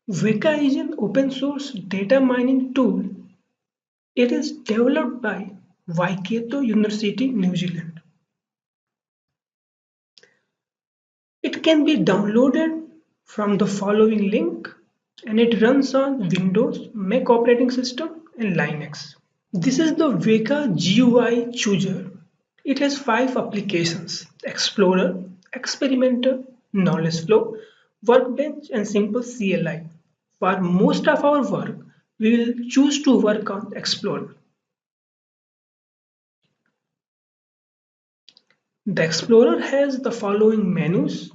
Weka is an open source data mining tool. It is developed by Waikato University, New Zealand. It can be downloaded from the following link and it runs on Windows, Mac operating system and Linux. This is the Weka GUI chooser. It has 5 applications: Explorer, Experimenter, Knowledge Flow, Workbench and Simple CLI. For most of our work, we will choose to work on Explorer. The Explorer has the following menus: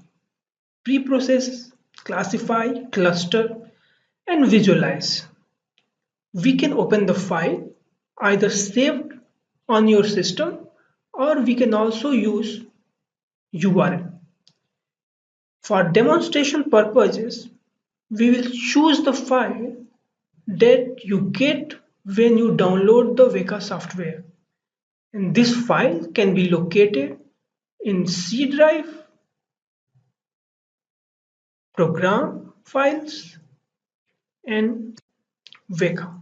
preprocess, classify, cluster, and visualize. We can open the file either saved on your system or we can also use URL. For demonstration purposes, we will choose the file that you get when you download the Weka software. And this file can be located in C drive, program files, and Weka.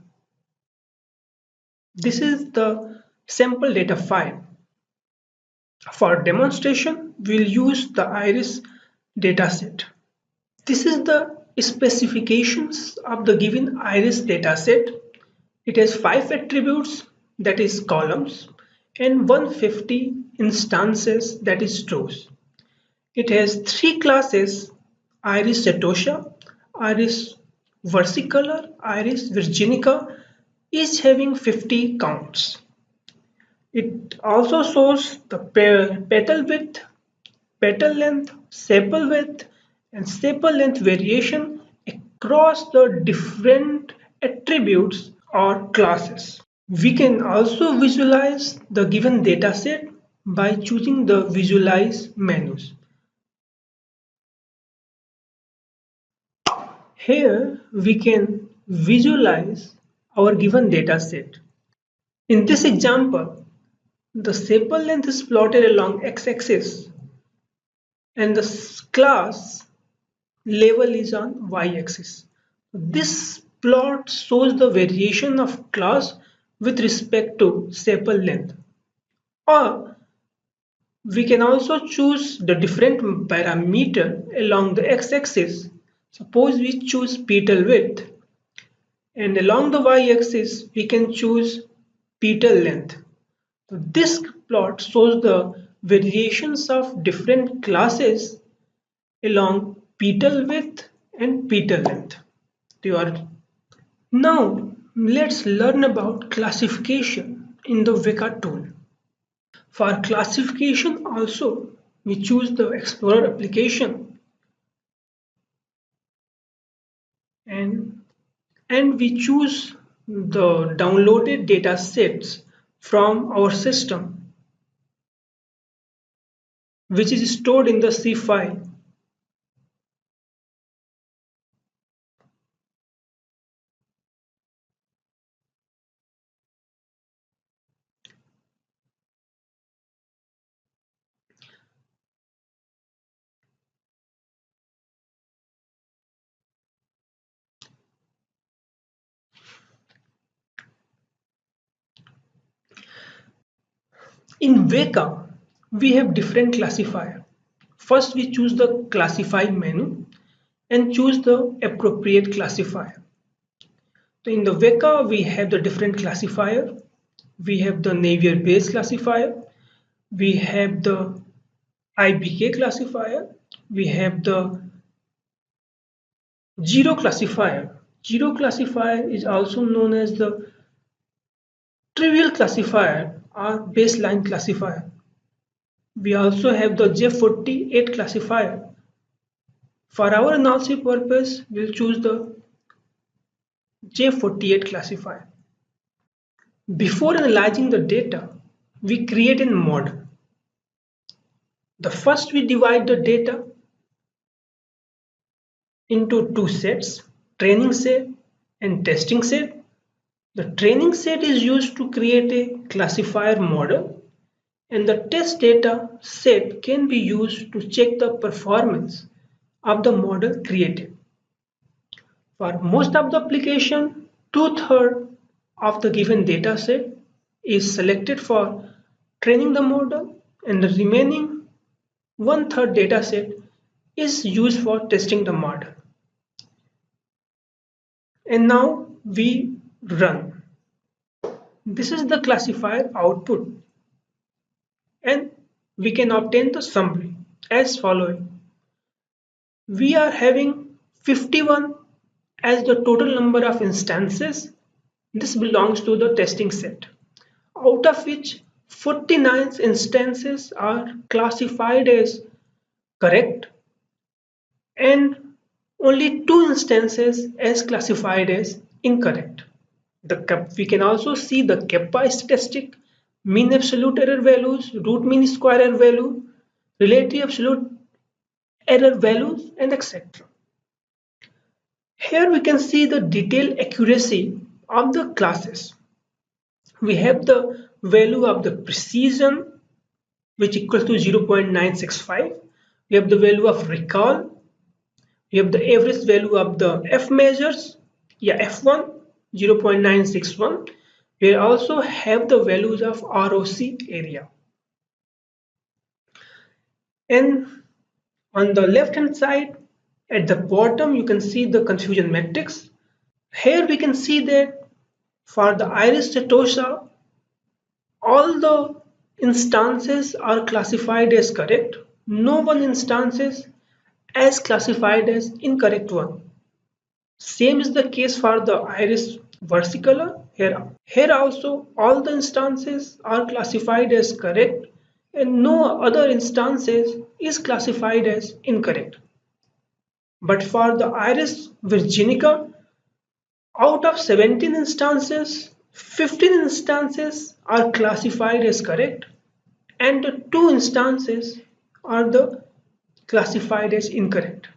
This is the sample data file. For demonstration, we'll use the iris dataset. This is the specifications of the given iris dataset. It has 5 attributes, that is columns, and 150 instances, that is rows. It has 3 classes: iris setosa, iris versicolor, iris virginica, each having 50 counts. It also shows the petal width, petal length, sepal width, and sepal length variation across the different attributes or classes. We can also visualize the given dataset by choosing the Visualize menus. Here we can visualize our given dataset. In this example, the sepal length is plotted along x-axis and the class level is on y-axis. This plot shows the variation of class with respect to sepal length. Or we can also choose the different parameter along the x-axis. Suppose we choose petal width, and along the y-axis we can choose petal length. So this plot shows the variations of different classes along petal width and petal length. Now let's learn about classification in the Weka tool. For classification also, we choose the Explorer application and, we choose the downloaded data sets from our system, which is stored in the C file. In Weka, we have different classifier. First, we choose the classify menu and choose the appropriate classifier. So in the Weka, we have the different classifier. We have the Navier Bayes classifier. We have the IBK classifier. We have the zero classifier. Zero classifier is also known as the trivial classifier or baseline classifier. We also have the J48 classifier. For our analysis purpose, we'll choose the J48 classifier. Before analyzing the data, we create a model. The first we divide the data into two sets, training set and testing set. The training set is used to create a classifier model and the test data set can be used to check the performance of the model created. For most of the application, two-thirds of the given data set is selected for training the model and the remaining one-third data set is used for testing the model. And now we run. This is the classifier output and we can obtain the summary as following. We are having 51 as the total number of instances. This belongs to the testing set, out of which 49 instances are classified as correct and only 2 instances as classified as incorrect. We can also see the kappa statistic, mean absolute error values, root mean square error value, relative absolute error values, and etc. Here we can see the detailed accuracy of the classes. We have the value of the precision, which equals to 0.965. We have the value of recall. We have the average value of the F measures, F1, 0.961. We also have the values of ROC area. And on the left hand side, at the bottom, you can see the confusion matrix. Here we can see that for the iris setosa, all the instances are classified as correct. No one instances as classified as incorrect one. Same is the case for the iris versicolor. Here also all the instances are classified as correct and no other instances is classified as incorrect. But for the iris virginica, out of 17 instances, 15 instances are classified as correct and the 2 instances are the classified as incorrect.